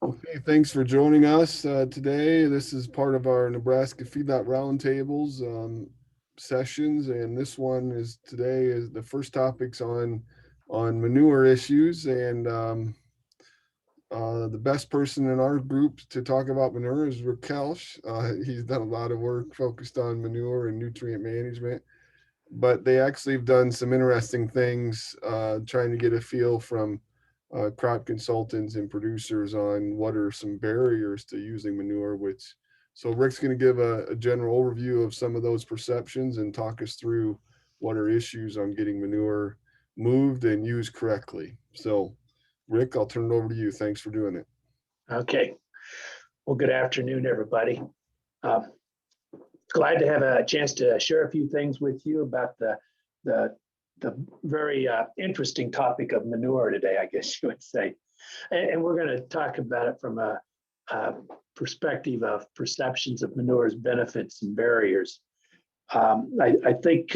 Okay, thanks for joining us today. This is part of our Nebraska Feedlot Roundtables sessions, and this one is today is the first topics on manure issues. And the best person in our group to talk about manure is Koelsch. He's done a lot of work focused on manure and nutrient management, but they actually have done some interesting things trying to get a feel from crop consultants and producers on what are some barriers to using manure, which so Rick's going to give a general overview of some of those perceptions and talk us through what are issues on getting manure moved and used correctly. So Rick, I'll turn it over to you. Thanks for doing it. Okay. Well, good afternoon, everybody. Glad to have a chance to share a few things with you about the very interesting topic of manure today, I guess you would say. And we're going to talk about it from a perspective of perceptions of manure's benefits and barriers. I think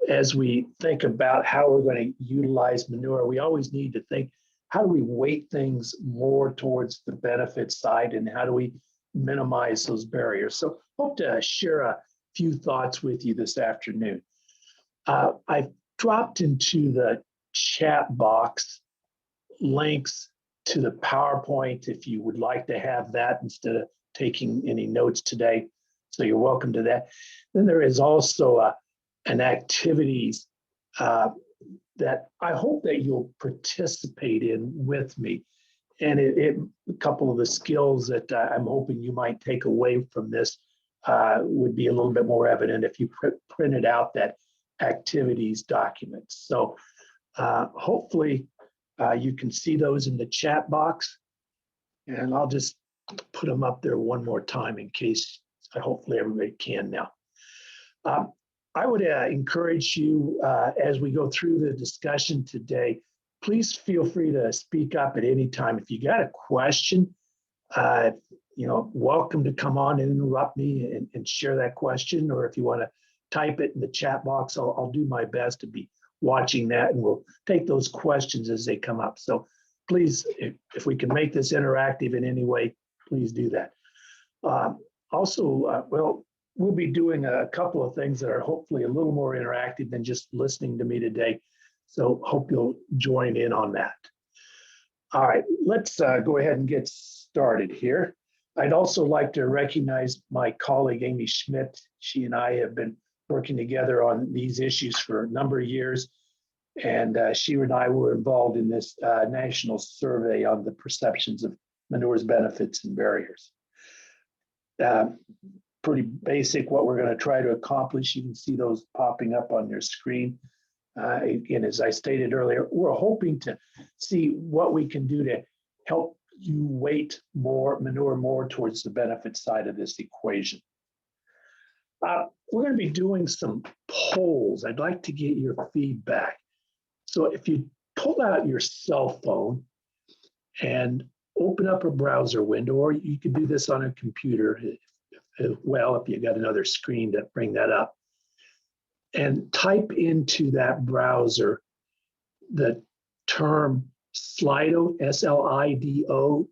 as we think about how we're going to utilize manure, we always need to think, how do we weight things more towards the benefit side, and how do we minimize those barriers? So hope to share a few thoughts with you this afternoon. I've dropped into the chat box links to the PowerPoint if you would like to have that instead of taking any notes today. So you're welcome to that. Then there is also an activities that I hope that you'll participate in with me. And a couple of the skills that I'm hoping you might take away from this would be a little bit more evident if you printed out that activities document. So hopefully you can see those in the chat box, and I'll just put them up there one more time in case hopefully everybody can now. I would encourage you as we go through the discussion today, please feel free to speak up at any time. If you got a question, welcome to come on and interrupt me and share that question. Or if you want to type it in the chat box, I'll do my best to be watching that, and we'll take those questions as they come up. So please, if we can make this interactive in any way, please do that. We'll be doing a couple of things that are hopefully a little more interactive than just listening to me today. So hope you'll join in on that. All right, let's go ahead and get started here. I'd also like to recognize my colleague, Amy Schmidt. She and I have been working together on these issues for a number of years. And she and I were involved in this national survey on the perceptions of manure's benefits and barriers. Pretty basic what we're going to try to accomplish. You can see those popping up on your screen. Again, as I stated earlier, we're hoping to see what we can do to help you weight manure more towards the benefit side of this equation. We're going to be doing some polls. I'd like to get your feedback. So if you pull out your cell phone and open up a browser window, or you can do this on a computer as well if you got another screen to bring that up, and type into that browser the term Slido, Slido.com,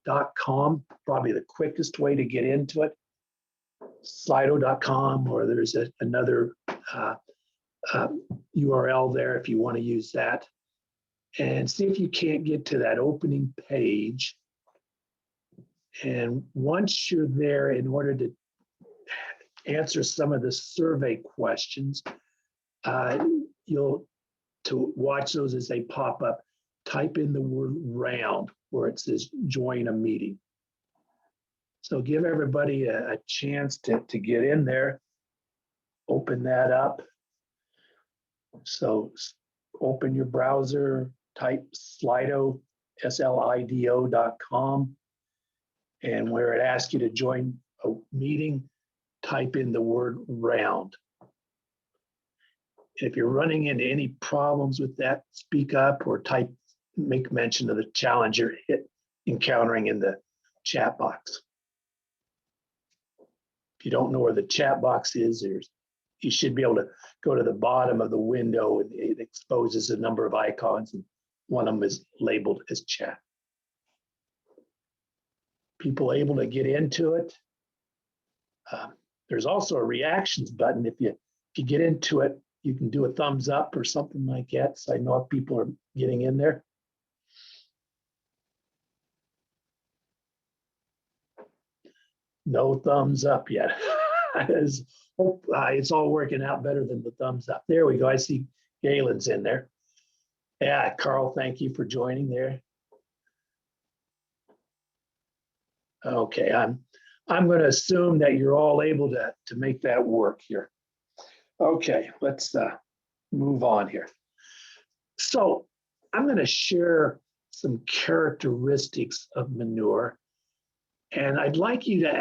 probably the quickest way to get into it, Slido.com, or there's another URL there if you want to use that, and see if you can't get to that opening page. And once you're there, in order to answer some of the survey questions, you'll, to watch those as they pop up, type in the word round where it says join a meeting. So give everybody a chance to get in there, open that up. So open your browser, type Slido, Slido.com, and where it asks you to join a meeting, type in the word round. If you're running into any problems with that, speak up or make mention of the challenge you're encountering in the chat box. If you don't know where the chat box is, you should be able to go to the bottom of the window, and it exposes a number of icons, and one of them is labeled as chat. People able to get into it? There's also a reactions button. If you get into it, you can do a thumbs up or something like that. So I know if people are getting in there. No thumbs up yet. It's all working out better than the thumbs up. There we go. I see Galen's in there. Yeah, Carl, thank you for joining there. Okay, I'm going to assume that you're all able to make that work here. Okay, let's move on here. So I'm going to share some characteristics of manure, and I'd like you to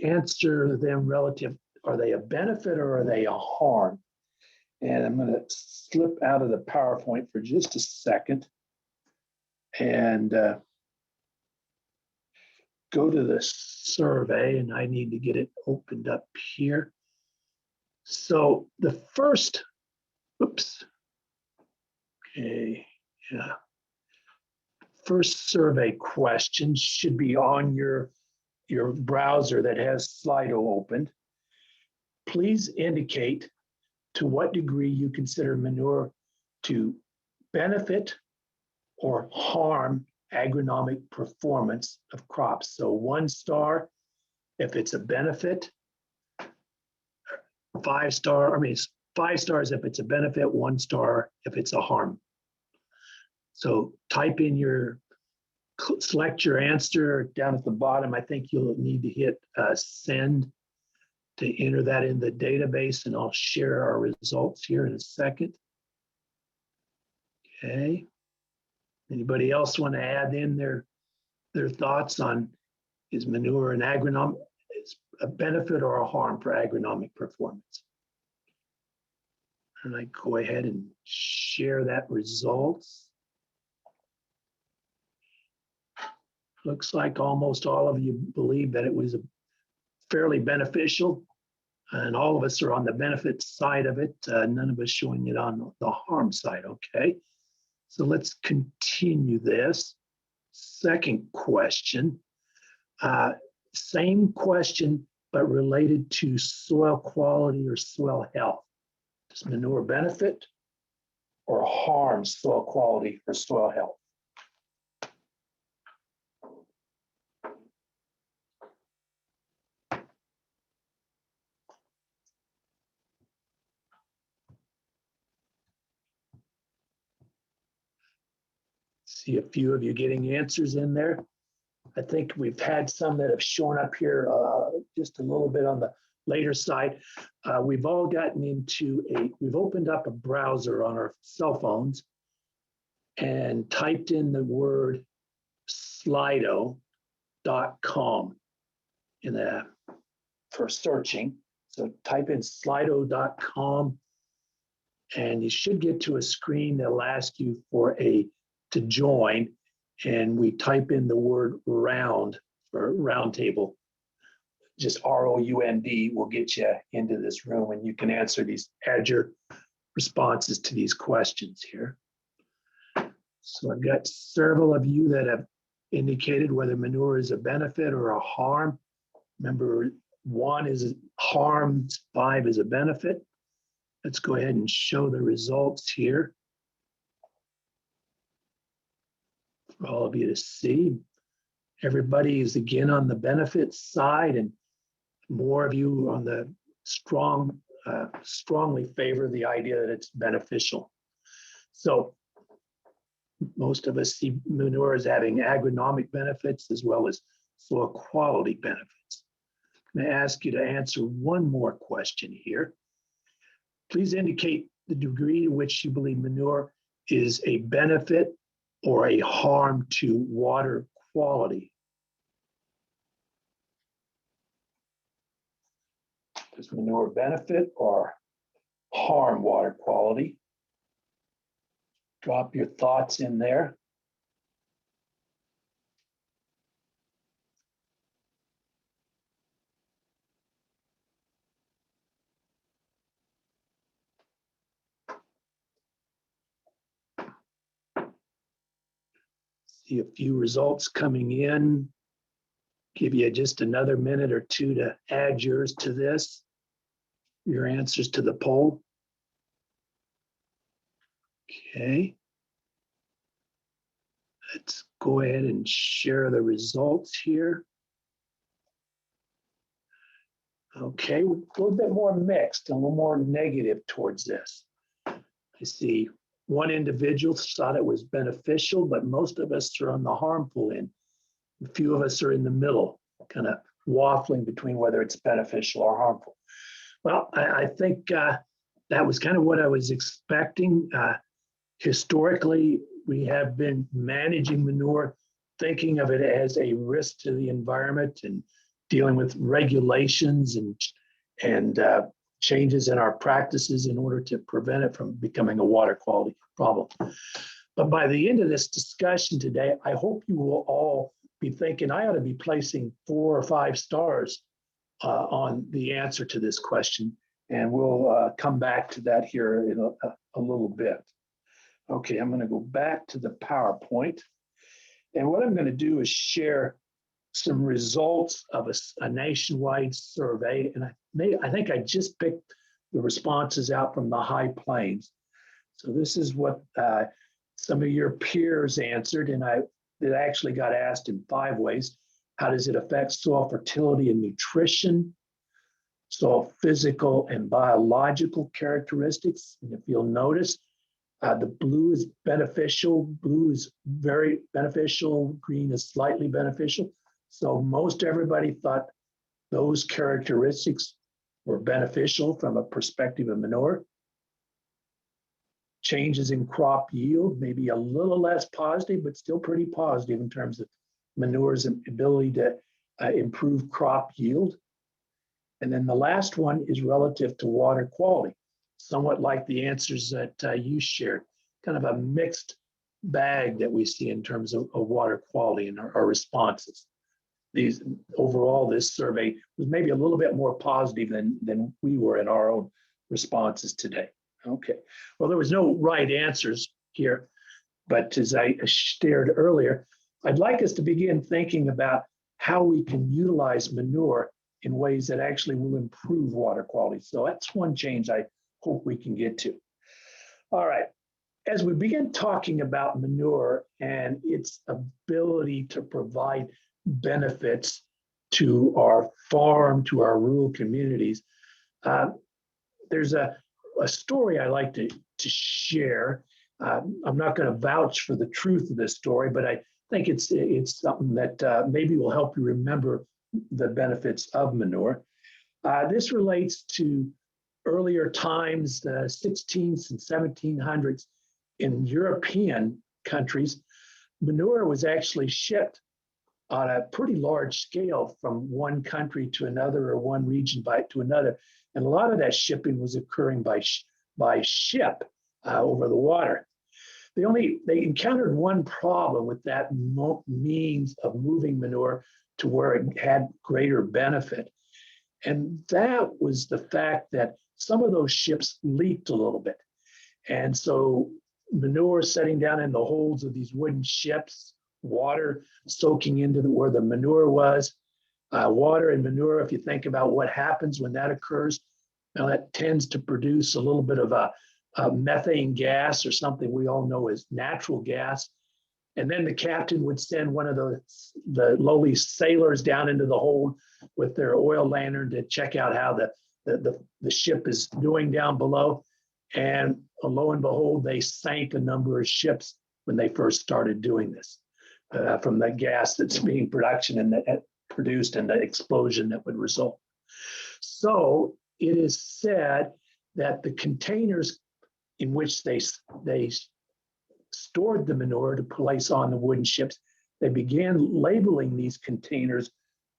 answer them relative. Are they a benefit or are they a harm? And I'm going to slip out of the PowerPoint for just a second and go to the survey, and I need to get it opened up here. So the first, oops, okay, yeah. First survey question should be on your browser that has Slido opened. Please indicate to what degree you consider manure to benefit or harm agronomic performance of crops. So 1 star if it's a benefit, 5 stars if it's a benefit, 1 star if it's a harm. So type in select your answer down at the bottom. I think you'll need to hit send to enter that in the database, and I'll share our results here in a second. Okay. Anybody else want to add in their thoughts on, is manure an agronomic, is a benefit or a harm for agronomic performance? And I go ahead and share that results. Looks like almost all of you believe that it was fairly beneficial, and all of us are on the benefit side of it. None of us showing it on the harm side. Okay, so let's continue this. Second question, same question, but related to soil quality or soil health. Does manure benefit or harm soil quality or soil health? See a few of you getting answers in there. I think we've had some that have shown up here just a little bit on the later side. We've all gotten into we've opened up a browser on our cell phones and typed in the word slido.com for searching. So type in slido.com and you should get to a screen that'll ask you to join, and we type in the word round for Roundtable. Just ROUND will get you into this room, and you can add your responses to these questions here. So I've got several of you that have indicated whether manure is a benefit or a harm. Remember, 1 is a harm, 5 is a benefit. Let's go ahead and show the results here for all of you to see. Everybody is again on the benefit side, and more of you on the strongly favor the idea that it's beneficial. So most of us see manure as having agronomic benefits as well as soil quality benefits. I'm going to ask you to answer one more question here. Please indicate the degree to which you believe manure is a benefit or a harm to water quality. Does manure benefit or harm water quality? Drop your thoughts in there. See a few results coming in. give you just another minute or two to add yours to this, your answers to the poll. Okay. Let's go ahead and share the results here. Okay, a little bit more mixed, a little more negative towards this. I see one individual thought it was beneficial, but most of us are on the harmful end. A few of us are in the middle, kind of waffling between whether it's beneficial or harmful. Well, I think that was kind of what I was expecting. Historically, we have been managing manure, thinking of it as a risk to the environment and dealing with regulations and changes in our practices in order to prevent it from becoming a water quality problem. But by the end of this discussion today, I hope you will all be thinking I ought to be placing 4 or 5 stars on the answer to this question. And we'll come back to that here in a little bit. Okay, I'm going to go back to the PowerPoint. And what I'm going to do is share some results of a nationwide survey. And I think I just picked the responses out from the High Plains. So this is what some of your peers answered. And it actually got asked in 5 ways. How does it affect soil fertility and nutrition? Soil physical and biological characteristics. And if you'll notice, the blue is beneficial. Blue is very beneficial. Green is slightly beneficial. So most everybody thought those characteristics were beneficial from a perspective of manure. Changes in crop yield, maybe a little less positive, but still pretty positive in terms of manure's ability to improve crop yield. And then the last one is relative to water quality, somewhat like the answers that you shared, kind of a mixed bag that we see in terms of water quality and our responses. Overall, this survey was maybe a little bit more positive than we were in our own responses today. Okay, well, there was no right answers here, but as I shared earlier, I'd like us to begin thinking about how we can utilize manure in ways that actually will improve water quality. So that's one change I hope we can get to. All right, as we begin talking about manure and its ability to provide benefits to our farm, to our rural communities, there's a story I like to share. I'm not going to vouch for the truth of this story, but I think it's something that maybe will help you remember the benefits of manure. This relates to earlier times, the 16th and 1700s in European countries. Manure was actually shipped on a pretty large scale from one country to another or one region to another. And a lot of that shipping was occurring by ship over the water. They encountered one problem with that means of moving manure to where it had greater benefit. And that was the fact that some of those ships leaked a little bit. And so manure setting down in the holds of these wooden ships, water soaking into where the manure was. Water and manure, if you think about what happens when that occurs, now that tends to produce a little bit of a methane gas, or something we all know as natural gas. And then the captain would send one of the lowly sailors down into the hold with their oil lantern to check out how the ship is doing down below. And lo and behold, they sank a number of ships when they first started doing this from the gas that's being produced and the explosion that would result. So it is said that the containers in which they stored the manure to place on the wooden ships, they began labeling these containers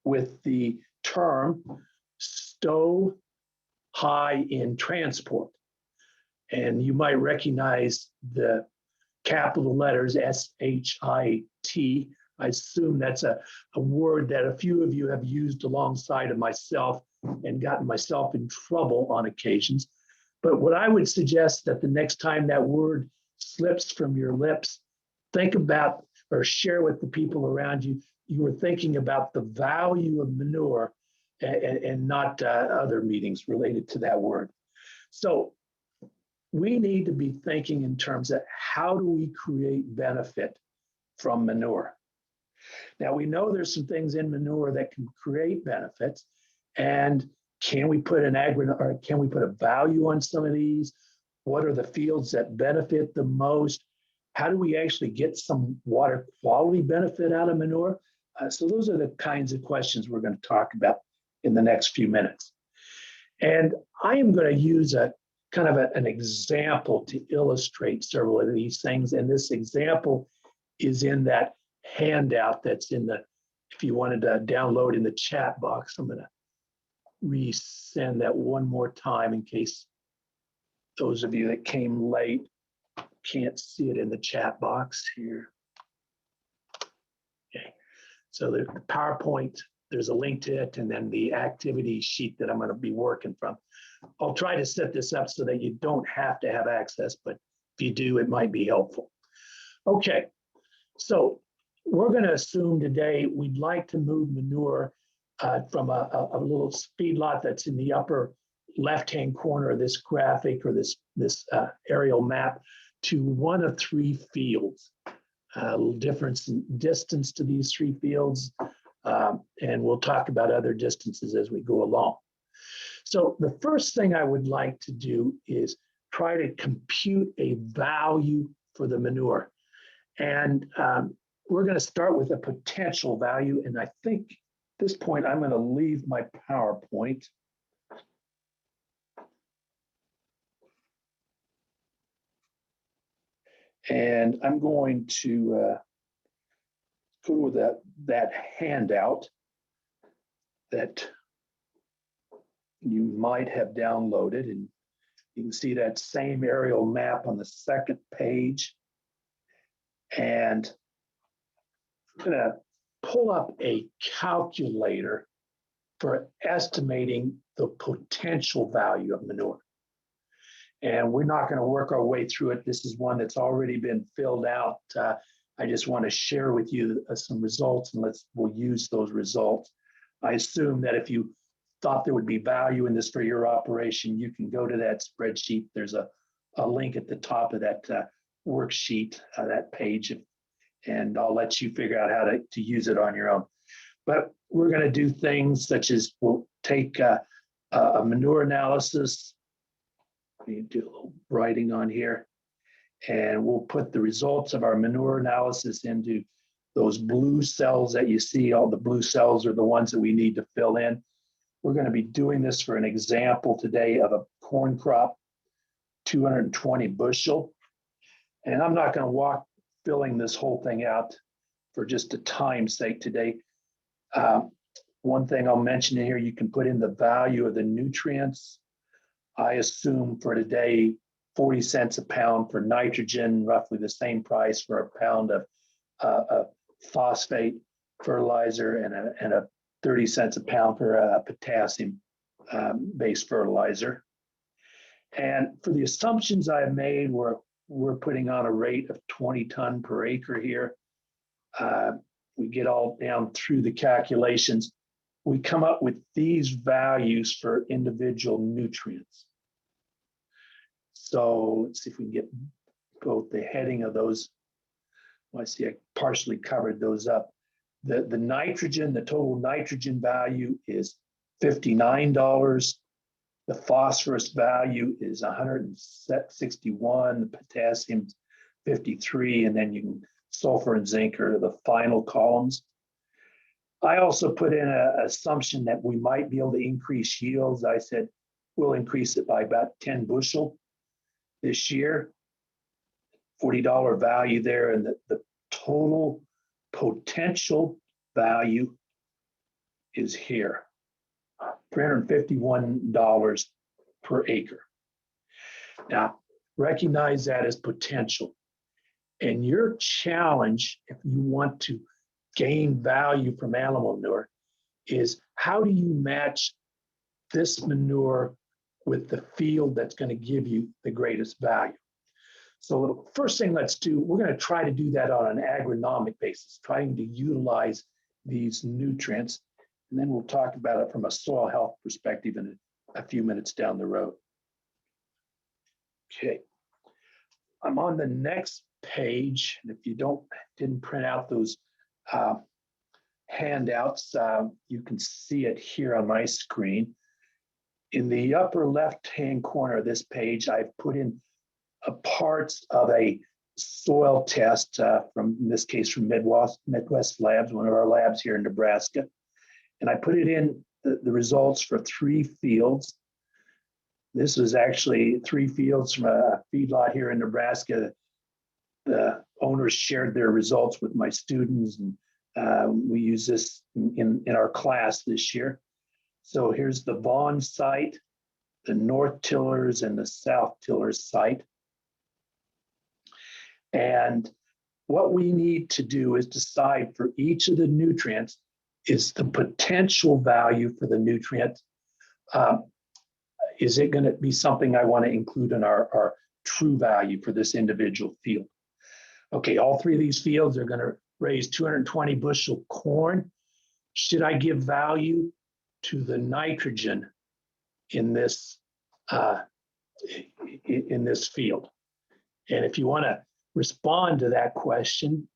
with the term stow high in transport. And you might recognize the capital letters S-H-I-T. I assume that's a word that a few of you have used alongside of myself and gotten myself in trouble on occasions. But what I would suggest that the next time that word slips from your lips, think about or share with the people around you, you were thinking about the value of manure and not other meetings related to that word. So we need to be thinking in terms of how do we create benefit from manure. Now we know there's some things in manure that can create benefits, and can we put can we put a value on some of these? What are the fields that benefit the most? How do we actually get some water quality benefit out of manure? So those are the kinds of questions we're going to talk about in the next few minutes. And I am going to use a kind of an example to illustrate several of these things. And this example is in that handout that's in the, if you wanted to download in the chat box, I'm going to resend that one more time in case those of you that came late can't see it in the chat box here. Okay, so the PowerPoint, there's a link to it, and then the activity sheet that I'm going to be working from. I'll try to set this up so that you don't have to have access, but if you do, it might be helpful. Okay, so we're going to assume today we'd like to move manure from a little feedlot that's in the upper left-hand corner of this graphic or this aerial map to one of three fields. A little difference in distance to these three fields, and we'll talk about other distances as we go along. So the first thing I would like to do is try to compute a value for the manure. And we're going to start with a potential value. And I think at this point, I'm going to leave my PowerPoint. And I'm going to go to that handout that you might have downloaded. And you can see that same aerial map on the second page. And I'm going to pull up a calculator for estimating the potential value of manure. And we're not going to work our way through it. This is one that's already been filled out. I just want to share with you some results, and we'll use those results. I assume that if you thought there would be value in this for your operation, you can go to that spreadsheet. There's a link at the top of that worksheet, that page, and I'll let you figure out how to use it on your own. But we're going to do things such as we'll take a manure analysis. We do a little writing on here, and we'll put the results of our manure analysis into those blue cells that you see. All the blue cells are the ones that we need to fill in. We're going to be doing this for an example today of a corn crop, 220 bushel. And I'm not going to walk filling this whole thing out for just a time's sake today. One thing I'll mention here, you can put in the value of the nutrients. I assume for today, 40 cents a pound for nitrogen, roughly the same price for a pound of phosphate fertilizer, and a 30 cents a pound for potassium based fertilizer. And for the assumptions I have made, we're putting on a rate of 20 ton per acre here. We get all down through the calculations. We come up with these values for individual nutrients. So let's see if we can get both the heading of those. Well, I see I partially covered those up. The nitrogen, the total nitrogen value is $59. The phosphorus value is 161, the potassium 53, and then you can sulfur and zinc are the final columns. I also put in an assumption that we might be able to increase yields. I said we'll increase it by about 10 bushel this year, $40 value there, and the total potential value is here, $351 per acre. Now, recognize that as potential. And your challenge, if you want to gain value from animal manure, is how do you match this manure with the field that's going to give you the greatest value? So the first thing let's do, we're going to try to do that on an agronomic basis, trying to utilize these nutrients. And then we'll talk about it from a soil health perspective in a few minutes down the road. Okay, I'm on the next page. And if you didn't print out those handouts, you can see it here on my screen. In the upper left-hand corner of this page, I've put in parts of a soil test from, in this case, from Midwest Labs, one of our labs here in Nebraska. And I put it in the results for 3 fields. This is actually 3 fields from a feedlot here in Nebraska. The owners shared their results with my students, and we use this in our class this year. So here's the Vaughn site, the North Tillers, and the South Tillers site. And what we need to do is decide for each of the nutrients is the potential value for the nutrient. Is it going to be something I want to include in our true value for this individual field? Okay, all 3 of these fields are going to raise 220 bushel corn. Should I give value to the nitrogen in this field? And if you want to respond to that question,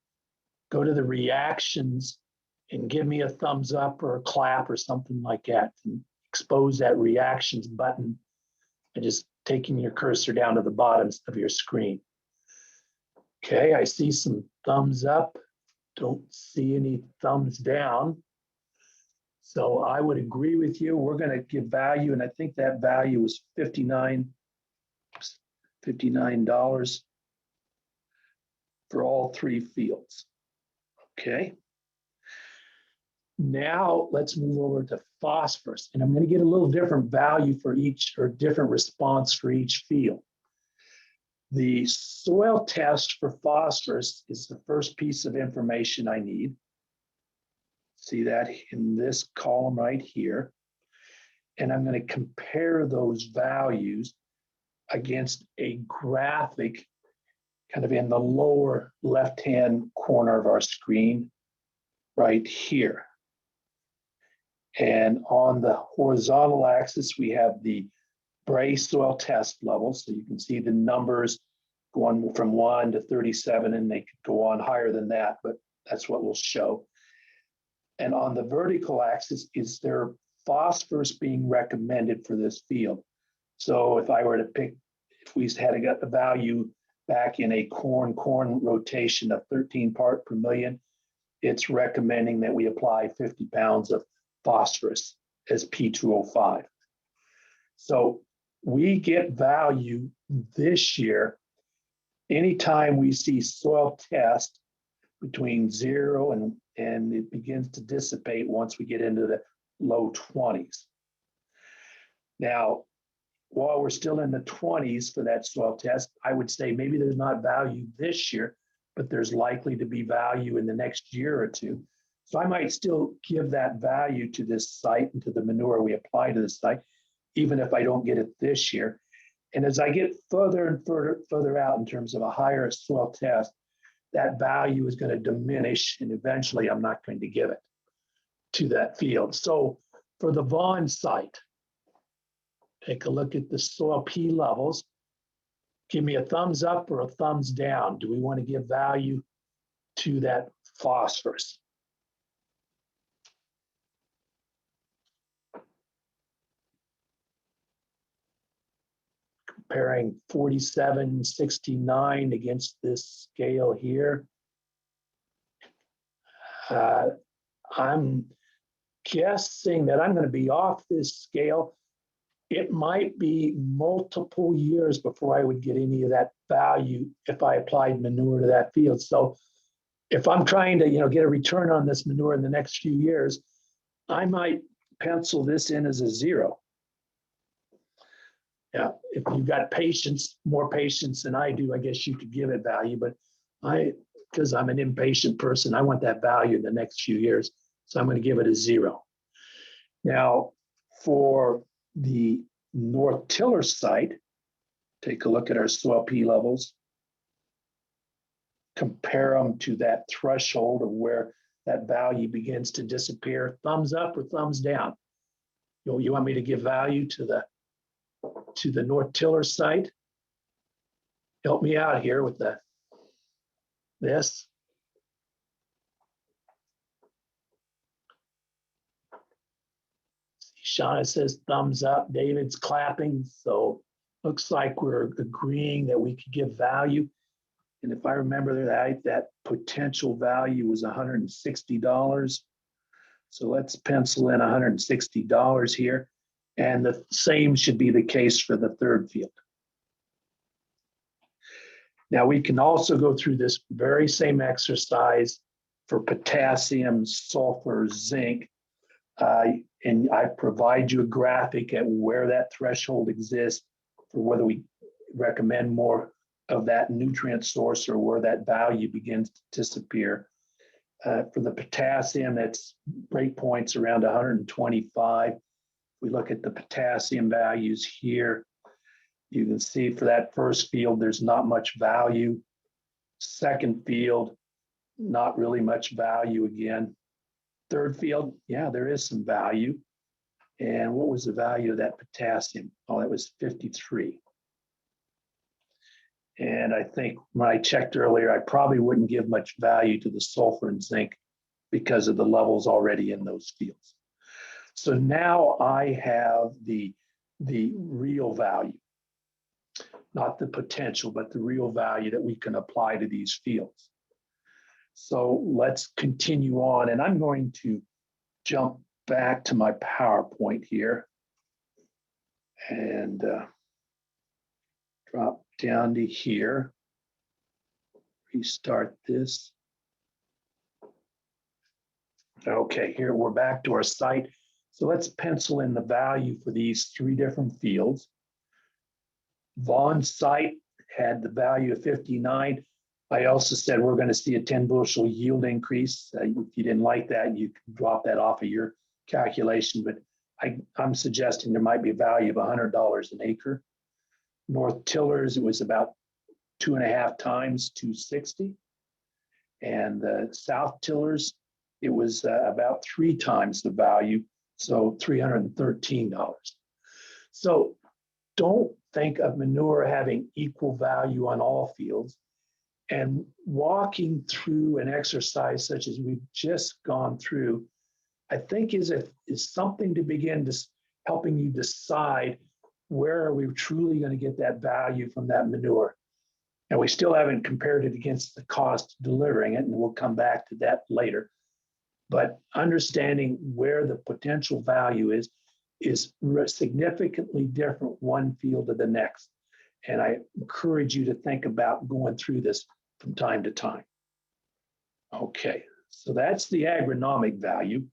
go to the reactions and give me a thumbs up or a clap or something like that, and expose that reactions button and just taking your cursor down to the bottom of your screen. Okay, I see some thumbs up. Don't see any thumbs down. So I would agree with you. We're going to give value, and I think that value was $59 for all 3 fields. Okay. Now let's move over to phosphorus, and I'm going to get a little different value for each, or different response for each field. The soil test for phosphorus is the first piece of information I need. See that in this column right here. And I'm going to compare those values against a graphic kind of in the lower left-hand corner of our screen right here. And on the horizontal axis, we have the Bray soil test levels. So you can see the numbers going from 1 to 37, and they could go on higher than that, but that's what we'll show. And on the vertical axis is there phosphorus being recommended for this field. So if I were to pick, if we had got the value back in a corn rotation of 13 part per million, it's recommending that we apply 50 pounds of phosphorus as P2O5. So we get value this year anytime we see soil test between 0 and it begins to dissipate once we get into the low 20s. Now, while we're still in the 20s for that soil test, I would say maybe there's not value this year, but there's likely to be value in the next year or 2. So I might still give that value to this site and to the manure we apply to this site, even if I don't get it this year. And as I get further and further out in terms of a higher soil test, that value is going to diminish, and eventually I'm not going to give it to that field. So for the Vaughn site, take a look at the soil P levels. Give me a thumbs up or a thumbs down. Do we want to give value to that phosphorus? Comparing 4769 against this scale here. I'm guessing that I'm going to be off this scale. It might be multiple years before I would get any of that value if I applied manure to that field. So if I'm trying to, get a return on this manure in the next few years, I might pencil this in as a 0. Yeah, if you've got patience, more patience than I do, I guess you could give it value, but because I'm an impatient person, I want that value in the next few years. So I'm going to give it a 0. Now, for the North Tiller site, take a look at our soil P levels. compare them to that threshold of where that value begins to disappear. Thumbs up or thumbs down? You want me to give value to the North Tiller site? Help me out here with this. Shauna says thumbs up. David's clapping. So looks like we're agreeing that we could give value. And if I remember that potential value was $160. So let's pencil in $160 here. And the same should be the case for the third field. Now we can also go through this very same exercise for potassium, sulfur, zinc. And I provide you a graphic at where that threshold exists for whether we recommend more of that nutrient source or where that value begins to disappear. For the potassium, that's breakpoints around 125. If we look at the potassium values here, you can see for that first field, there's not much value. Second field, not really much value again. Third field, yeah, there is some value. And what was the value of that potassium? Oh, that was 53. And I think when I checked earlier, I probably wouldn't give much value to the sulfur and zinc because of the levels already in those fields. So now I have the real value, not the potential, but the real value that we can apply to these fields. So let's continue on, and I'm going to jump back to my PowerPoint here and drop down to here, restart this. Okay, here we're back to our site. So let's pencil in the value for these three different fields. Vaughn's site had the value of 59. I also said we're going to see a 10 bushel yield increase. If you didn't like that, you can drop that off of your calculation, but I'm suggesting there might be a value of $100 an acre. North Tillers, it was about 2.5 times 260. And the South Tillers, it was about 3 times the value, so $313. So don't think of manure having equal value on all fields. And walking through an exercise such as we've just gone through, I think is something to begin to helping you decide where are we truly going to get that value from that manure. And we still haven't compared it against the cost of delivering it, and we'll come back to that later. But understanding where the potential value is significantly different one field to the next. And I encourage you to think about going through this from time to time. Okay, so that's the agronomic value.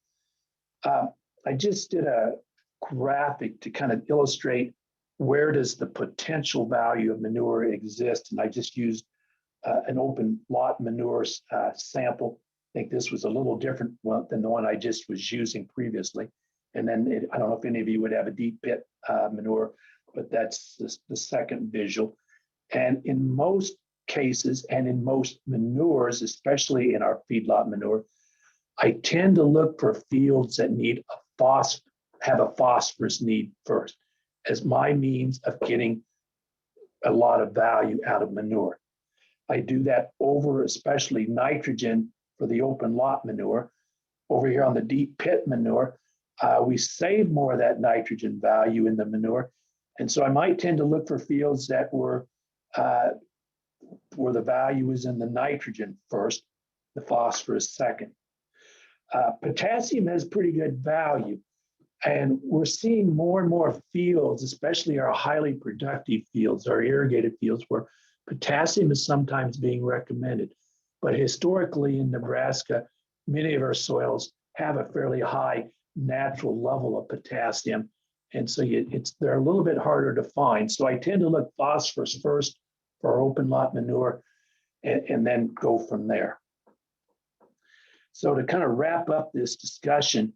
I just did a graphic to kind of illustrate where does the potential value of manure exist. And I just used an open lot manure sample. I think this was a little different than the one I just was using previously. And then I don't know if any of you would have a deep pit manure, but that's the second visual. And in most cases and in most manures, especially in our feedlot manure, I tend to look for fields that need have a phosphorus need first as my means of getting a lot of value out of manure. I do that over especially nitrogen for the open lot manure. Over here on the deep pit manure, we save more of that nitrogen value in the manure. And so I might tend to look for fields that were where the value is in the nitrogen first, the phosphorus second. Potassium has pretty good value. And we're seeing more and more fields, especially our highly productive fields, our irrigated fields, where potassium is sometimes being recommended. But historically in Nebraska, many of our soils have a fairly high natural level of potassium. And so they're a little bit harder to find. So I tend to look phosphorus first for our open lot manure and then go from there. So to kind of wrap up this discussion,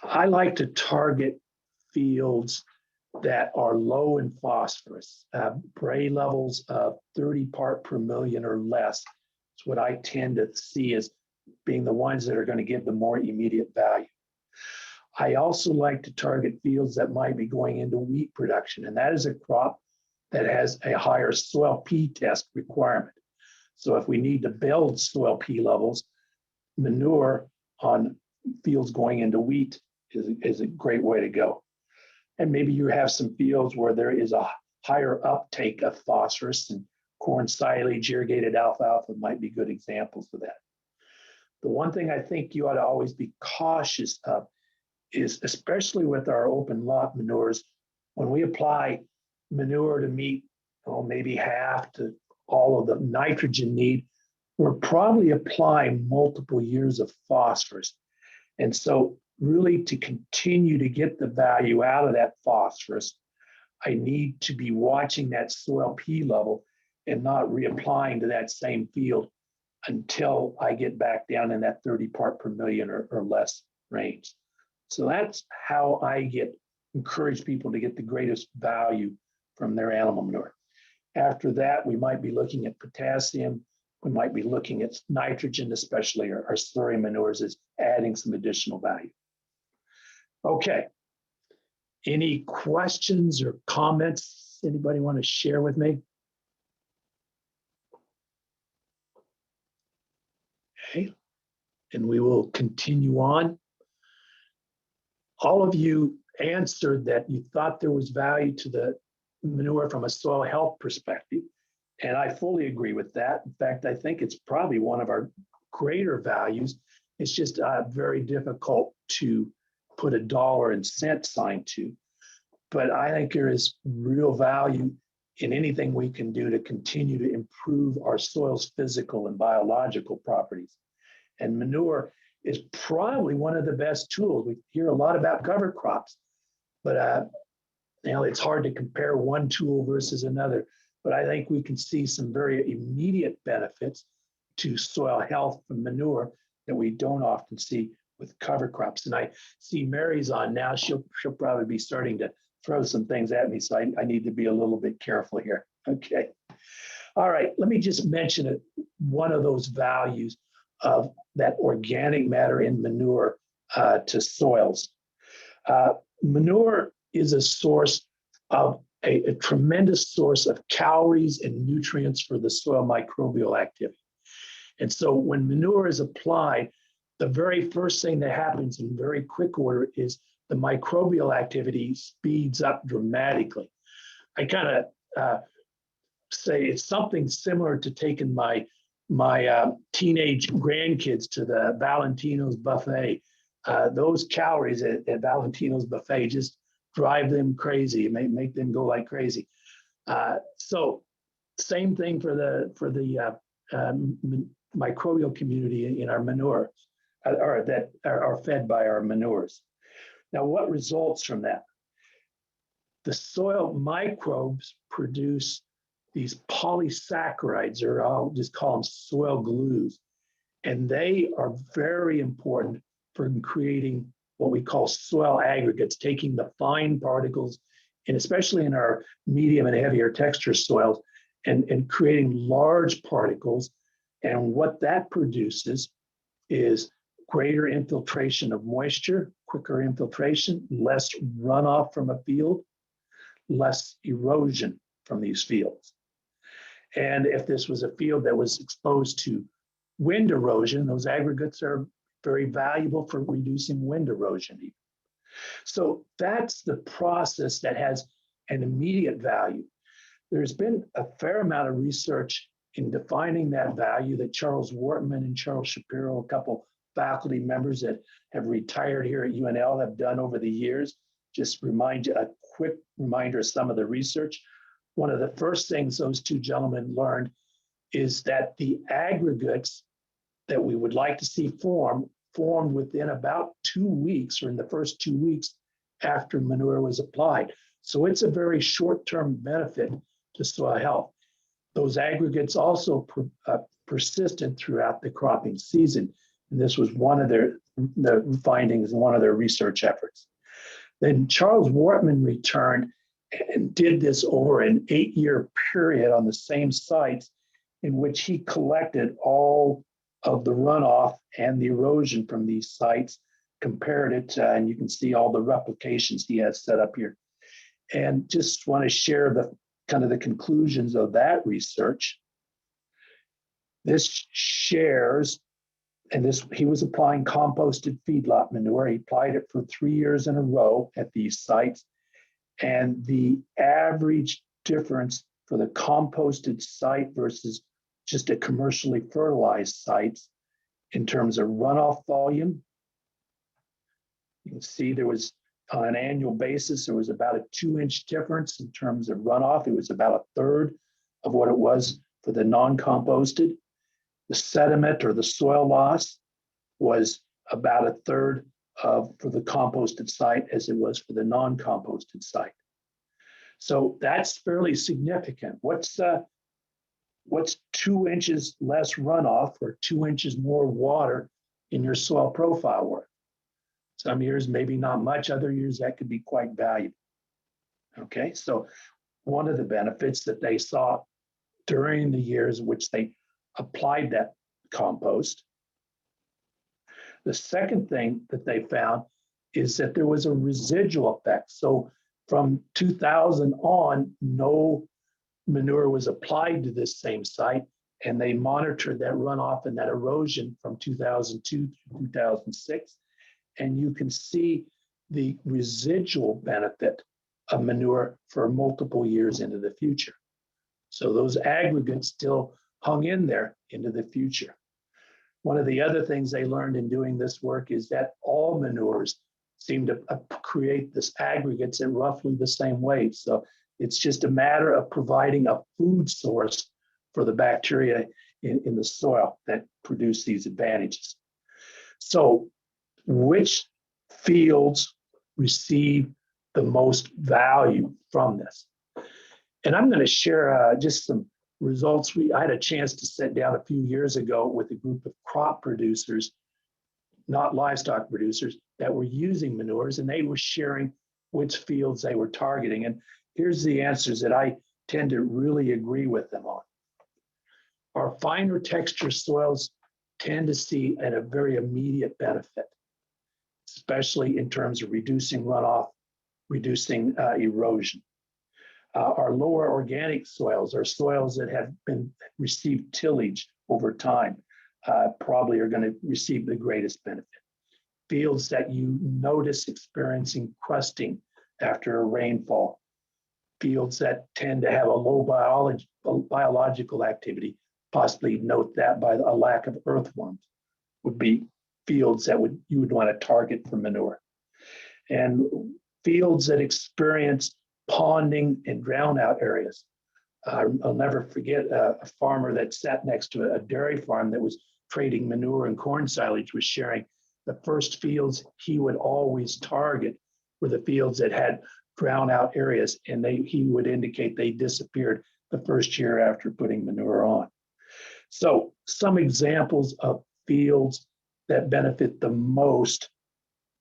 I like to target fields that are low in phosphorus, Bray levels of 30 part per million or less It's what I tend to see as being the ones that are going to give the more immediate value. I also like to target fields that might be going into wheat production, and that is a crop that has a higher soil P test requirement. So if we need to build soil P levels, manure on fields going into wheat is a great way to go. And maybe you have some fields where there is a higher uptake of phosphorus, and corn silage, irrigated alfalfa might be good examples of that. The one thing I think you ought to always be cautious of is, especially with our open lot manures, when we apply manure to meet maybe half to all of the nitrogen need, we're probably applying multiple years of phosphorus. And so really to continue to get the value out of that phosphorus, I need to be watching that soil P level and not reapplying to that same field until I get back down in that 30 part per million or less range. So that's how I encourage people to get the greatest value from their animal manure. After that, we might be looking at potassium. We might be looking at nitrogen, especially our slurry manures, as adding some additional value. Okay. Any questions or comments anybody want to share with me? Okay. And we will continue on. All of you answered that you thought there was value to the manure from a soil health perspective. And I fully agree with that. In fact, I think it's probably one of our greater values. It's just very difficult to put a dollar and cent sign to. But I think there is real value in anything we can do to continue to improve our soil's physical and biological properties. And manure is probably one of the best tools. We hear a lot about cover crops, but it's hard to compare one tool versus another. But I think we can see some very immediate benefits to soil health from manure that we don't often see with cover crops. And I see Mary's on now. She'll probably be starting to throw some things at me, so I need to be a little bit careful here. Okay. All right, let me just mention it. One of those values of that organic matter in manure to soils. Manure is a source of a tremendous source of calories and nutrients for the soil microbial activity. And so when manure is applied, the very first thing that happens in very quick order is the microbial activity speeds up dramatically. I kind of say it's something similar to taking my teenage grandkids to the Valentino's buffet. Those calories at Valentino's buffet just drive them crazy, make them go like crazy. So same thing for the microbial community in our manure, or that are fed by our manures. Now, what results from that? The soil microbes produce these polysaccharides, or I'll just call them soil glues. And they are very important for creating what we call soil aggregates, taking the fine particles, and especially in our medium and heavier texture soils, and creating large particles. And what that produces is greater infiltration of moisture, quicker infiltration, less runoff from a field, less erosion from these fields. And if this was a field that was exposed to wind erosion, those aggregates are very valuable for reducing wind erosion. So that's the process that has an immediate value. There's been a fair amount of research in defining that value that Charles Wortman and Charles Shapiro, a couple faculty members that have retired here at UNL, have done over the years. Just remind you, a quick reminder of some of the research. One of the first things those two gentlemen learned is that the aggregates that we would like to see formed within about 2 weeks, or in the first 2 weeks after manure was applied. So it's a very short-term benefit to soil health. Those aggregates also persisted throughout the cropping season. And this was one of their findings in one of their research efforts. Then Charles Wortman returned and did this over an 8-year period on the same sites. in which he collected all of the runoff and the erosion from these sites, compared it, and you can see all the replications he has set up here. And just want to share the kind of the conclusions of that research. This shares, and this, he was applying composted feedlot manure. He applied it for 3 years in a row at these sites. And the average difference for the composted site versus just a commercially fertilized sites in terms of runoff volume, you can see there was, on an annual basis, there was about a 2-inch difference in terms of runoff. It was about a third of what it was for the non-composted. The sediment or the soil loss was about a third of for the composted site as it was for the non-composted site. So that's fairly significant. What's 2 inches less runoff or 2 inches more water in your soil profile worth? Some years, maybe not much. Other years, that could be quite valuable. Okay, so one of the benefits that they saw during the years in which they applied that compost. The second thing that they found is that there was a residual effect. So from 2000 on, no manure was applied to this same site, and they monitored that runoff and that erosion from 2002 to 2006. And you can see the residual benefit of manure for multiple years into the future. So those aggregates still hung in there into the future. One of the other things they learned in doing this work is that all manures seem to create this aggregates in roughly the same way. So it's just a matter of providing a food source for the bacteria in the soil that produce these advantages. So which fields receive the most value from this? And I'm going to share just some results. I had a chance to sit down a few years ago with a group of crop producers, not livestock producers, that were using manures, and they were sharing which fields they were targeting. And here's the answers that I tend to really agree with them on. Our finer texture soils tend to see a very immediate benefit, especially in terms of reducing runoff, reducing erosion. Our lower organic soils, are soils that have received tillage over time, probably are going to receive the greatest benefit. Fields that you notice experiencing crusting after a rainfall, fields that tend to have a low biological activity, possibly note that by a lack of earthworms, would be fields that you would want to target for manure. And fields that experience ponding and drown out areas. I'll never forget a farmer that sat next to a dairy farm that was trading manure and corn silage, was sharing the first fields he would always target were the fields that had drown out areas, and he would indicate they disappeared the first year after putting manure on. So some examples of fields that benefit the most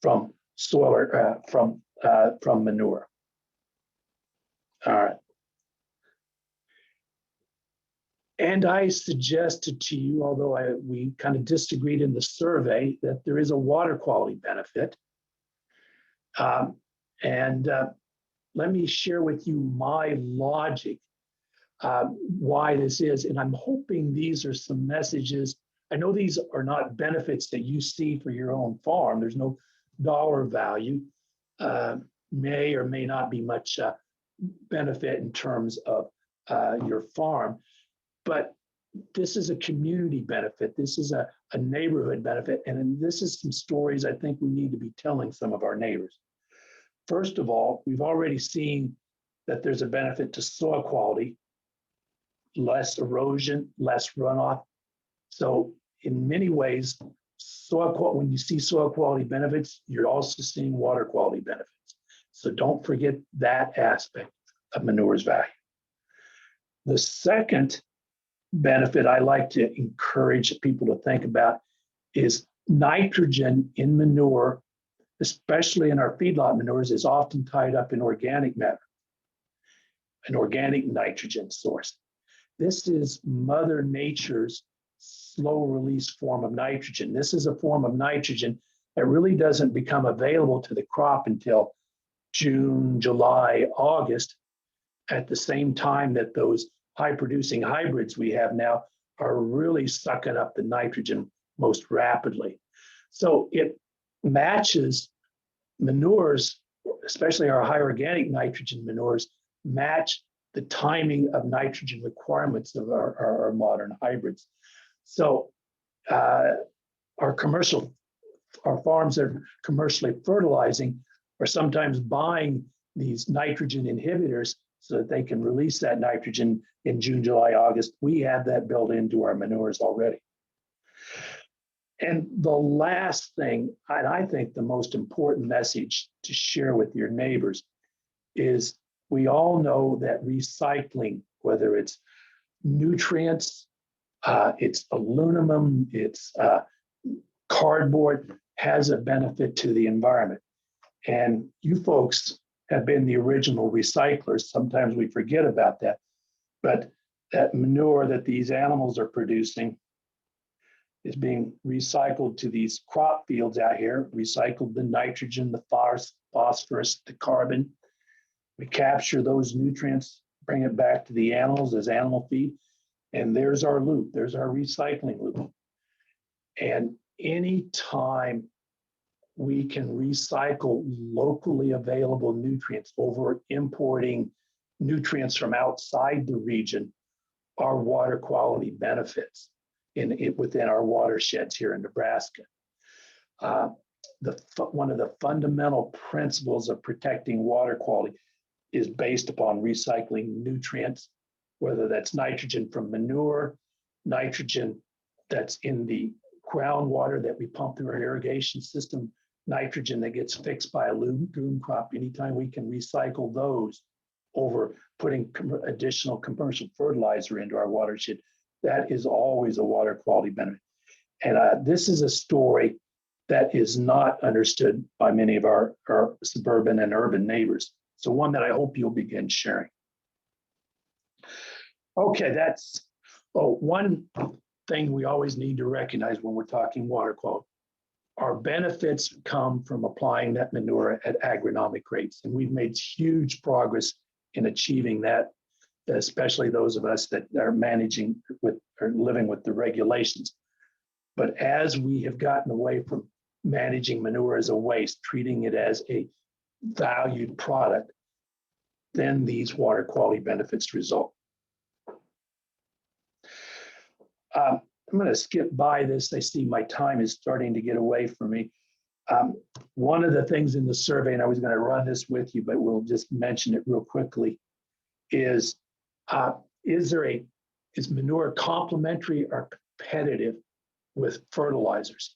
from soil or from manure. All right. And I suggested to you, although we kind of disagreed in the survey, that there is a water quality benefit. Let me share with you my logic why this is. And I'm hoping these are some messages. I know these are not benefits that you see for your own farm. There's no dollar value. May or may not be much benefit in terms of your farm. But this is a community benefit. This is a neighborhood benefit. And this is some stories I think we need to be telling some of our neighbors. First of all, we've already seen that there's a benefit to soil quality, less erosion, less runoff. So in many ways, when you see soil quality benefits, you're also seeing water quality benefits. So don't forget that aspect of manure's value. The second benefit I like to encourage people to think about is nitrogen in manure, especially in our feedlot manures, is often tied up in organic matter, an organic nitrogen source. this is Mother Nature's slow release form of nitrogen. This is a form of nitrogen that really doesn't become available to the crop until June, July, August, at the same time that those high producing hybrids we have now are really sucking up the nitrogen most rapidly. So it matches manures, especially our high organic nitrogen manures, match the timing of nitrogen requirements of our modern hybrids. So our farms that are commercially fertilizing are sometimes buying these nitrogen inhibitors so that they can release that nitrogen in June, July, August. We have that built into our manures already. And the last thing, and I think the most important message to share with your neighbors, is we all know that recycling, whether it's nutrients, it's aluminum, it's cardboard, has a benefit to the environment. And you folks have been the original recyclers. Sometimes we forget about that. But that manure that these animals are producing is being recycled to these crop fields out here, recycled the nitrogen, the phosphorus, the carbon. We capture those nutrients, bring it back to the animals as animal feed. And there's our loop, there's our recycling loop. And anytime we can recycle locally available nutrients over importing nutrients from outside the region, our water quality benefits within our watersheds here in Nebraska. One of the fundamental principles of protecting water quality is based upon recycling nutrients, whether that's nitrogen from manure, nitrogen that's in the groundwater that we pump through our irrigation system, nitrogen that gets fixed by a legume crop. Anytime we can recycle those over putting additional commercial fertilizer into our watershed, that is always a water quality benefit. And this is a story that is not understood by many of our suburban and urban neighbors. So one that I hope you'll begin sharing. Okay, that's one thing we always need to recognize when we're talking water quality. Our benefits come from applying that manure at agronomic rates. And we've made huge progress in achieving that, especially those of us that are managing with or living with the regulations. But as we have gotten away from managing manure as a waste, treating it as a valued product, then these water quality benefits result. I'm going to skip by this. I see my time is starting to get away from me. One of the things in the survey, and I was going to run this with you, but we'll just mention it real quickly, is manure complementary or competitive with fertilizers?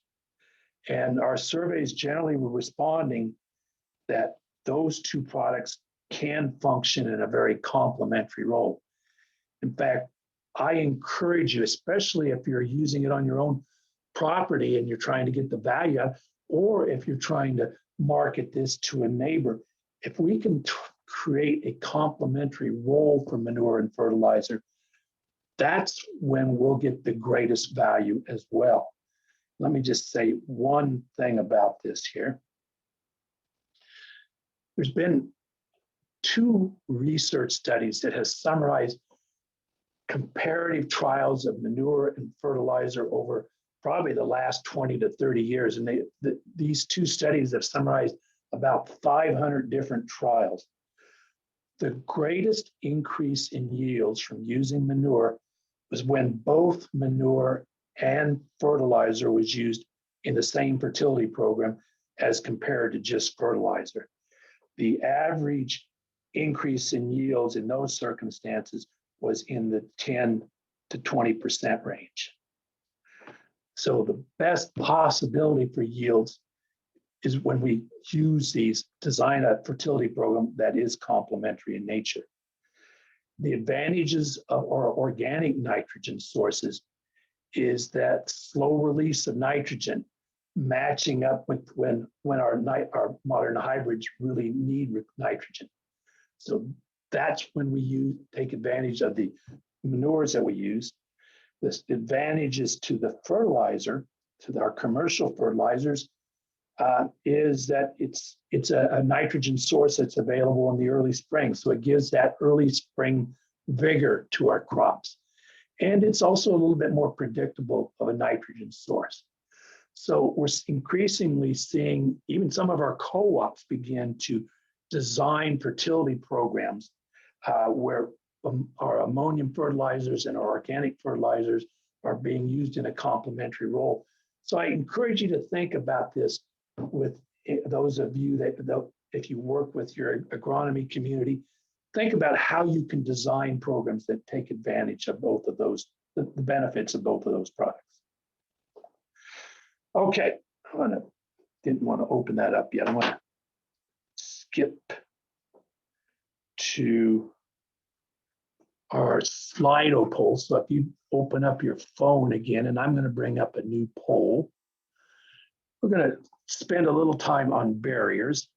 And our surveys generally were responding that those two products can function in a very complementary role. In fact, I encourage you, especially if you're using it on your own property and you're trying to get the value out, or if you're trying to market this to a neighbor, if we can create a complementary role for manure and fertilizer, that's when we'll get the greatest value as well. Let me just say one thing about this here. There's been 2 research studies that has summarized comparative trials of manure and fertilizer over probably the last 20 to 30 years. And these 2 studies have summarized about 500 different trials. The greatest increase in yields from using manure was when both manure and fertilizer was used in the same fertility program as compared to just fertilizer. The average increase in yields in those circumstances was in the 10 to 20% range. So the best possibility for yields is when we use design a fertility program that is complementary in nature. The advantages of our organic nitrogen sources is that slow release of nitrogen matching up with when our modern hybrids really need nitrogen. So that's when we take advantage of the manures that we use. The advantages to the fertilizer, to our commercial fertilizers, is that it's a nitrogen source that's available in the early spring. So it gives that early spring vigor to our crops. And it's also a little bit more predictable of a nitrogen source. So we're increasingly seeing even some of our co-ops begin to design fertility programs where our ammonium fertilizers and our organic fertilizers are being used in a complementary role. So I encourage you to think about this with those of you that if you work with your agronomy community, think about how you can design programs that take advantage of both of those, the benefits of both of those products. Okay, didn't want to open that up yet. I want to skip to our Slido poll. So if you open up your phone again, and I'm going to bring up a new poll, we're going to spend a little time on barriers.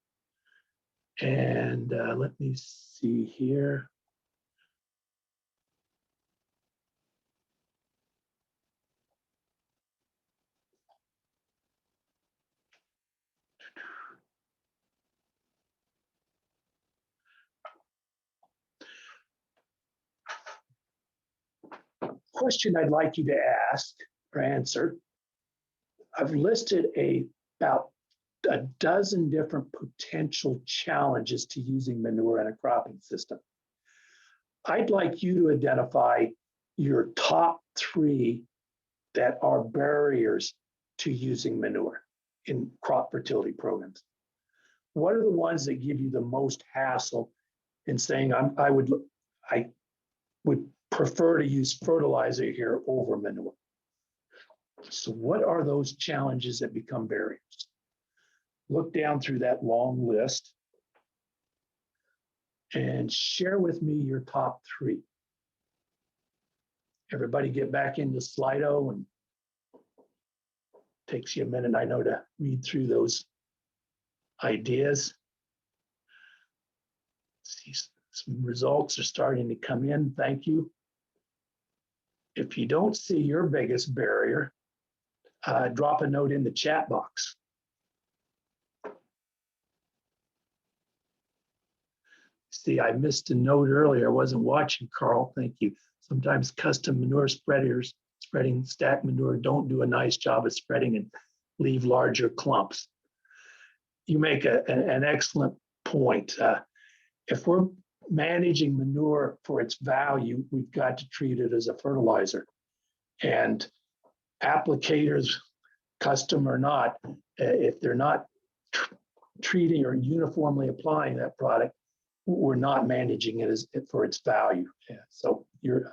And let me see here. Question I'd like you to ask or answer. I've listed about a dozen different potential challenges to using manure in a cropping system. I'd like you to identify your top 3 that are barriers to using manure in crop fertility programs. What are the ones that give you the most hassle in saying I would prefer to use fertilizer here over manure? So what are those challenges that become barriers? Look down through that long list and share with me your top 3. Everybody get back into Slido, and takes you a minute, I know, to read through those ideas. See, some results are starting to come in. Thank you. If you don't see your biggest barrier, drop a note in the chat box. See, I missed a note earlier. I wasn't watching, Carl. Thank you. Sometimes custom manure spreaders, spreading stack manure, don't do a nice job of spreading and leave larger clumps. You make an excellent point. If we're managing manure for its value, we've got to treat it as a fertilizer. And applicators, custom or not, if they're not treating or uniformly applying that product, we're not managing it for its value. Yeah, so you're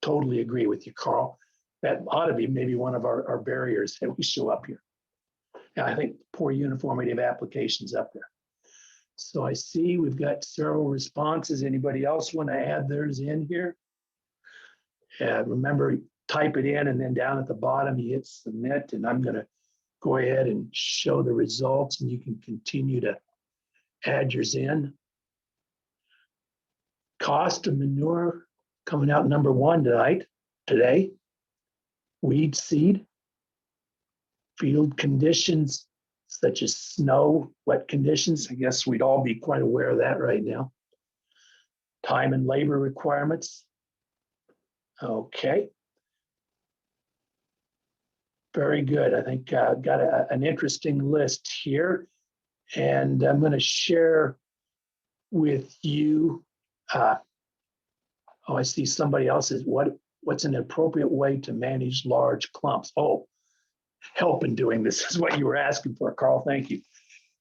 totally agree with you, Carl. That ought to be maybe one of our barriers that we show up here. And I think poor uniformity of applications up there. So I see we've got several responses. Anybody else want to add theirs in here? Remember, type it in, and then down at the bottom you hit submit, and I'm going to go ahead and show the results, and you can continue to add yours in. Cost of manure coming out number 1 today. Weed seed. Field conditions such as snow, wet conditions. I guess we'd all be quite aware of that right now. Time and labor requirements. Okay. Very good. I think I've got an interesting list here, and I'm going to share with you. I see somebody else's. What's an appropriate way to manage large clumps? Oh, help in doing this is what you were asking for, Carl. Thank you.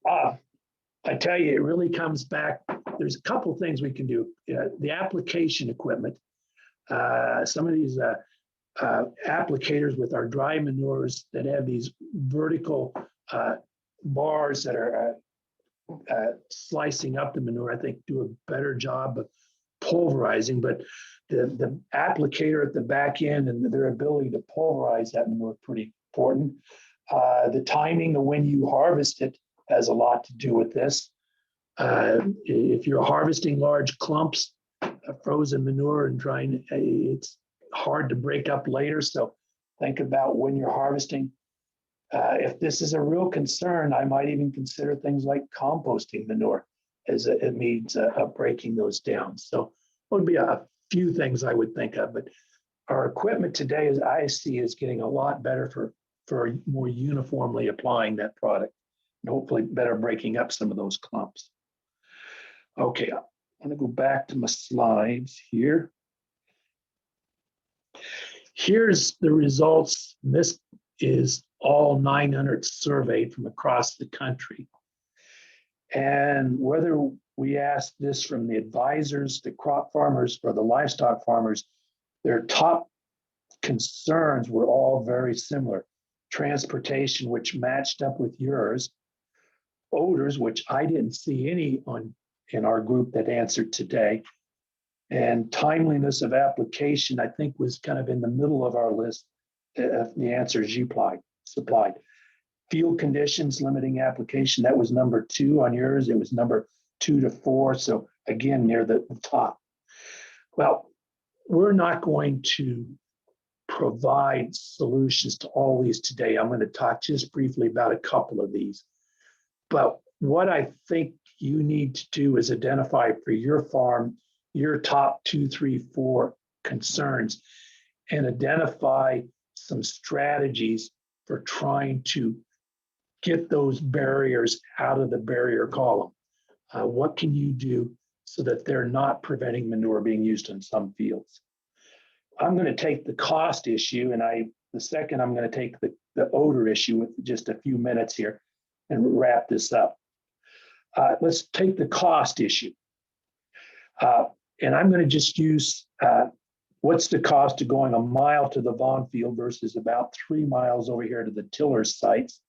I tell you, it really comes back. There's a couple things we can do. The application equipment. Some of these applicators with our dry manures that have these vertical bars that are slicing up the manure, I think, do a better job of pulverizing. But the applicator at the back end and their ability to pulverize that manure is pretty important. The timing of when you harvest it has a lot to do with this. If you're harvesting large clumps frozen manure and trying, it's hard to break up later. So think about when you're harvesting. If this is a real concern, I might even consider things like composting manure as it means breaking those down. So it would be a few things I would think of, but our equipment today, as I see, is getting a lot better for more uniformly applying that product and hopefully better breaking up some of those clumps. Okay, I'm gonna go back to my slides here. Here's the results. This is all 900 surveyed from across the country. And whether we ask this from the advisors, the crop farmers, or the livestock farmers, their top concerns were all very similar. Transportation, which matched up with yours. Odors, which I didn't see any in our group that answered today. And timeliness of application, I think, was kind of in the middle of our list of the answers you supplied. Field conditions limiting application, that was number 2 on yours. It was number 2 to 4. So again, near the top. Well, we're not going to provide solutions to all these today. I'm going to talk just briefly about a couple of these. But what I think you need to do is identify for your farm your top 2, 3, 4 concerns and identify some strategies for trying to get those barriers out of the barrier column. What can you do so that they're not preventing manure being used in some fields? I'm going to take the cost issue, and the second I'm going to take the odor issue with just a few minutes here and wrap this up. Let's take the cost issue. And I'm going to just use what's the cost of going a mile to the Vaughn field versus about 3 miles over here to the tiller sites.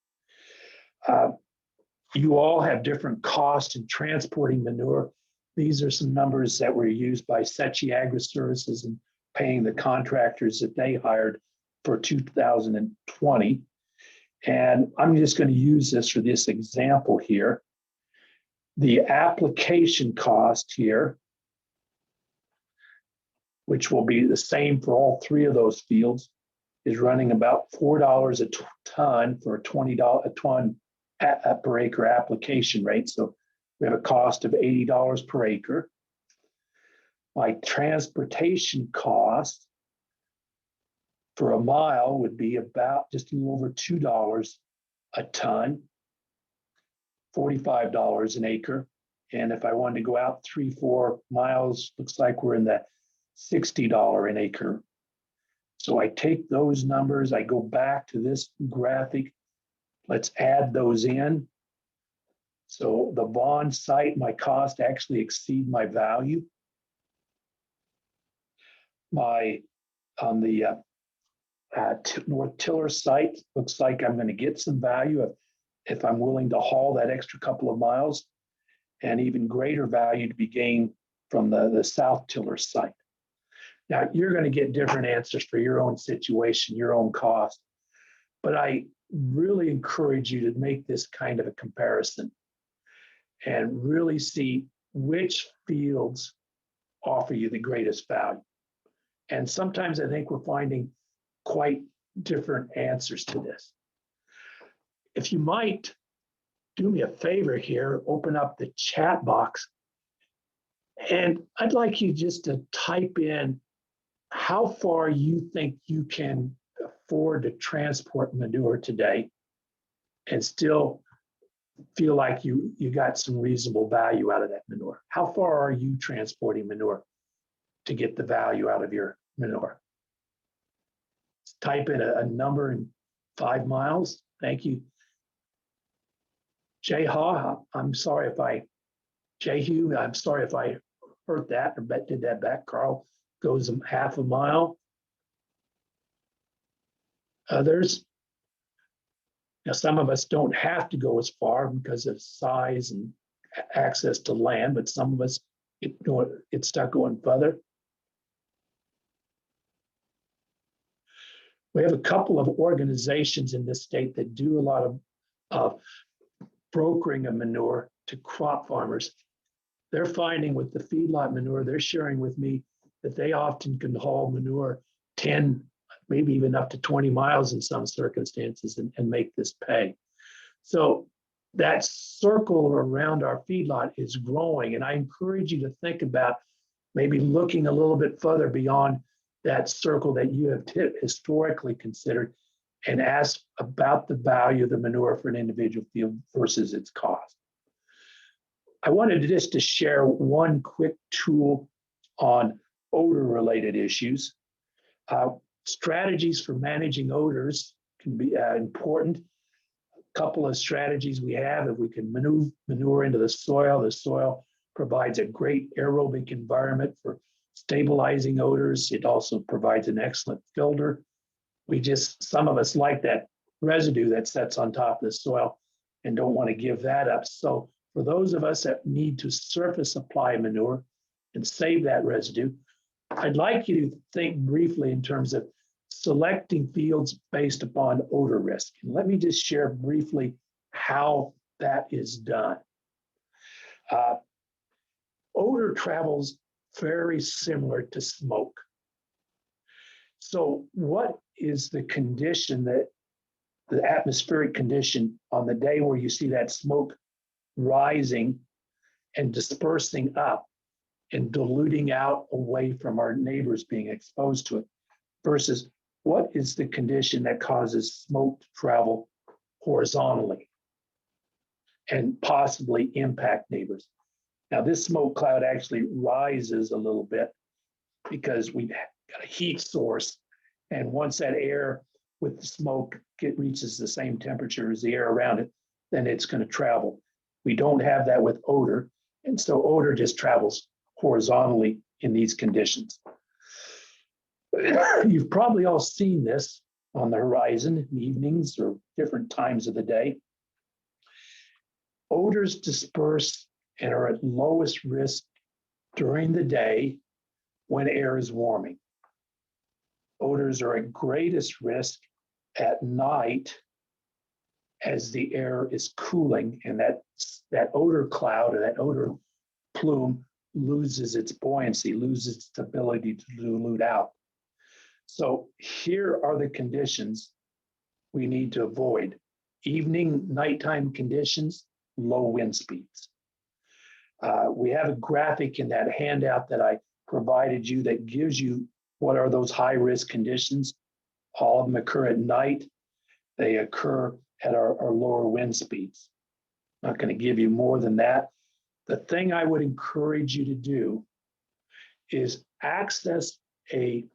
You all have different costs in transporting manure. These are some numbers that were used by Sechi Agri-Services and paying the contractors that they hired for 2020. And I'm just going to use this for this example here. The application cost here, which will be the same for all 3 of those fields, is running about $4 a ton for a $20 a ton per acre application rate. So we have a cost of $80 per acre. My transportation cost for a mile would be about just a little over $2 a ton, $45 an acre. And if I wanted to go out 3, 4 miles, looks like we're in the $60 an acre. So I take those numbers, I go back to this graphic. Let's add those in. So the Vaughn site, my cost actually exceed my value. On the North Tiller site, looks like I'm going to get some value if I'm willing to haul that extra couple of miles, and even greater value to be gained from the South Tiller site. Now, you're going to get different answers for your own situation, your own cost, but I really encourage you to make this kind of a comparison and really see which fields offer you the greatest value. And sometimes I think we're finding quite different answers to this. If you might do me a favor here, open up the chat box, and I'd like you just to type in how far you think you can afford to transport manure today and still feel like you got some reasonable value out of that manure. How far are you transporting manure to get the value out of your manure? Type in a number in 5 miles. Thank you. Jehu, I'm sorry if I hurt that or did that back. Carl goes half a mile. Others, now some of us don't have to go as far because of size and access to land, but some of us get stuck going further. We have a couple of organizations in this state that do a lot of brokering of manure to crop farmers. they're finding with the feedlot manure, they're sharing with me that they often can haul manure 10, maybe even up to 20 miles in some circumstances and make this pay. So that circle around our feedlot is growing. And I encourage you to think about maybe looking a little bit further beyond that circle that you have historically considered and ask about the value of the manure for an individual field versus its cost. I wanted just to share one quick tool on odor-related issues. Strategies for managing odors can be important. A couple of strategies we have, if we can move manure into the soil provides a great aerobic environment for stabilizing odors. It also provides an excellent filter. Some of us like that residue that sits on top of the soil and don't want to give that up. So for those of us that need to surface apply manure and save that residue, I'd like you to think briefly in terms of selecting fields based upon odor risk. And let me just share briefly how that is done. Odor travels very similar to smoke. So what is the condition that the atmospheric condition on the day where you see that smoke rising and dispersing up and diluting out away from our neighbors being exposed to it versus what is the condition that causes smoke to travel horizontally and possibly impact neighbors? Now, this smoke cloud actually rises a little bit because we've got a heat source. And once that air with the smoke reaches the same temperature as the air around it, then it's going to travel. We don't have that with odor. And so odor just travels horizontally in these conditions. You've probably all seen this on the horizon in evenings or different times of the day. Odors disperse and are at lowest risk during the day when air is warming. Odors are at greatest risk at night as the air is cooling, and that odor cloud or that odor plume loses its buoyancy, loses its ability to dilute out. So here are the conditions we need to avoid. Evening, nighttime conditions, low wind speeds. We have a graphic in that handout that I provided you that gives you what are those high risk conditions. All of them occur at night. They occur at our lower wind speeds. I'm not going to give you more than that. The thing I would encourage you to do is access a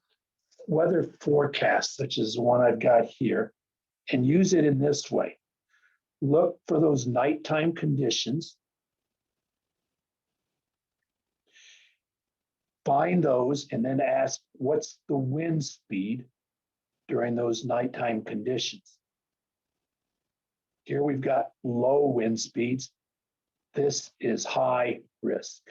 weather forecast, such as the one I've got here, and use it in this way. Look for those nighttime conditions. Find those and then ask, what's the wind speed during those nighttime conditions? Here we've got low wind speeds. This is high risk.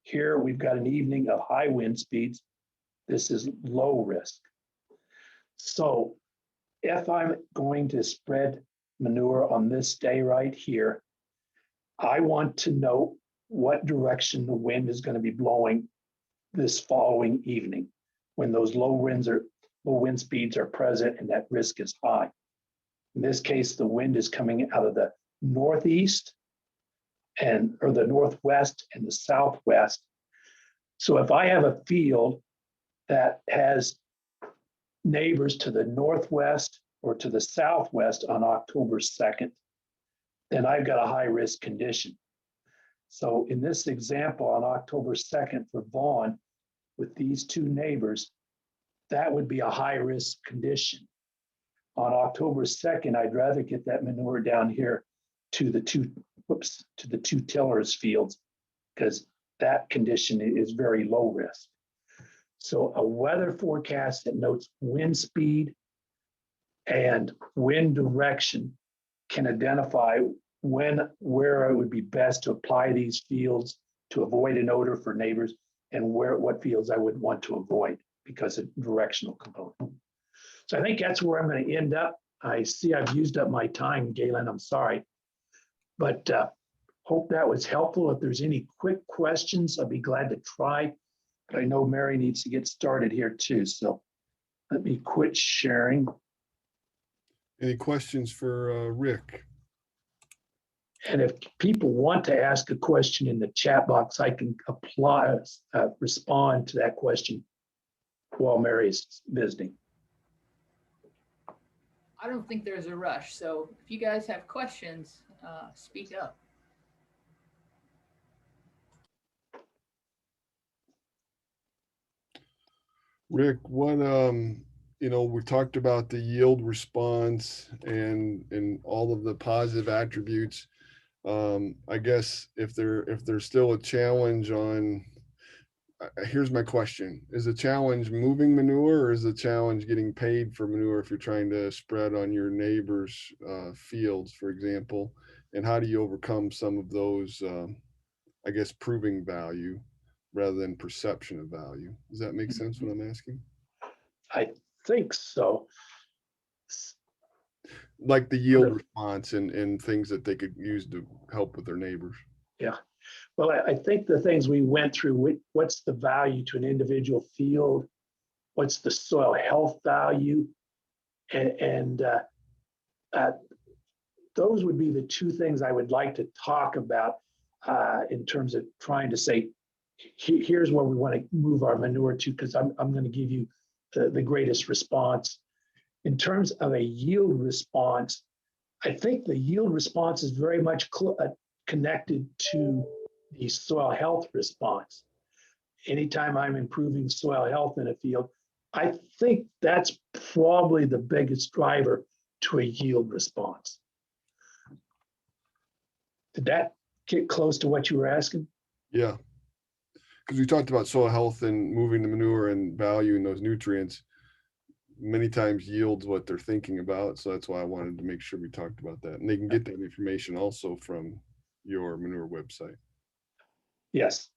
Here we've got an evening of high wind speeds. This is low risk. So if I'm going to spread manure on this day right here, I want to know what direction the wind is going to be blowing this following evening when those low wind speeds are present and that risk is high. In this case, the wind is coming out of the northeast or the northwest and the southwest. So if I have a field that has neighbors to the northwest or to the southwest on October 2nd, then I've got a high risk condition. So in this example on October 2nd for Vaughan, with these two neighbors, that would be a high risk condition. On October 2nd, I'd rather get that manure down here to the two tillers fields because that condition is very low risk. So a weather forecast that notes wind speed and wind direction can identify where it would be best to apply these fields to avoid an odor for neighbors and what fields I would want to avoid because of directional component. So I think that's where I'm going to end up. I see I've used up my time, Galen, I'm sorry. But Hope that was helpful. If there's any quick questions, I'll be glad to try. But I know Mary needs to get started here too. So let me quit sharing. Any questions for Rick? And if people want to ask a question in the chat box, I can respond to that question while Mary's visiting. I don't think there's a rush. So if you guys have questions, speak up. Rick, what we talked about the yield response and all of the positive attributes. I guess if there's still a challenge on, here's my question: is the challenge moving manure, or is the challenge getting paid for manure if you're trying to spread on your neighbor's fields, for example? And how do you overcome some of those, I guess, proving value rather than perception of value? Does that make sense what I'm asking? I think so. Like the yield response and things that they could use to help with their neighbors. Yeah. Well, I think the things we went through, what's the value to an individual field? What's the soil health value? And those would be the two things I would like to talk about in terms of trying to say, here's where we want to move our manure to, because I'm going to give you the greatest response. In terms of a yield response, I think the yield response is very much connected to the soil health response. Anytime I'm improving soil health in a field, I think that's probably the biggest driver to a yield response. Did that get close to what you were asking? Yeah. Because we talked about soil health and moving the manure and valuing those nutrients. Many times yields what they're thinking about. So that's why I wanted to make sure we talked about that. And they can get that information also from your manure website. Yes.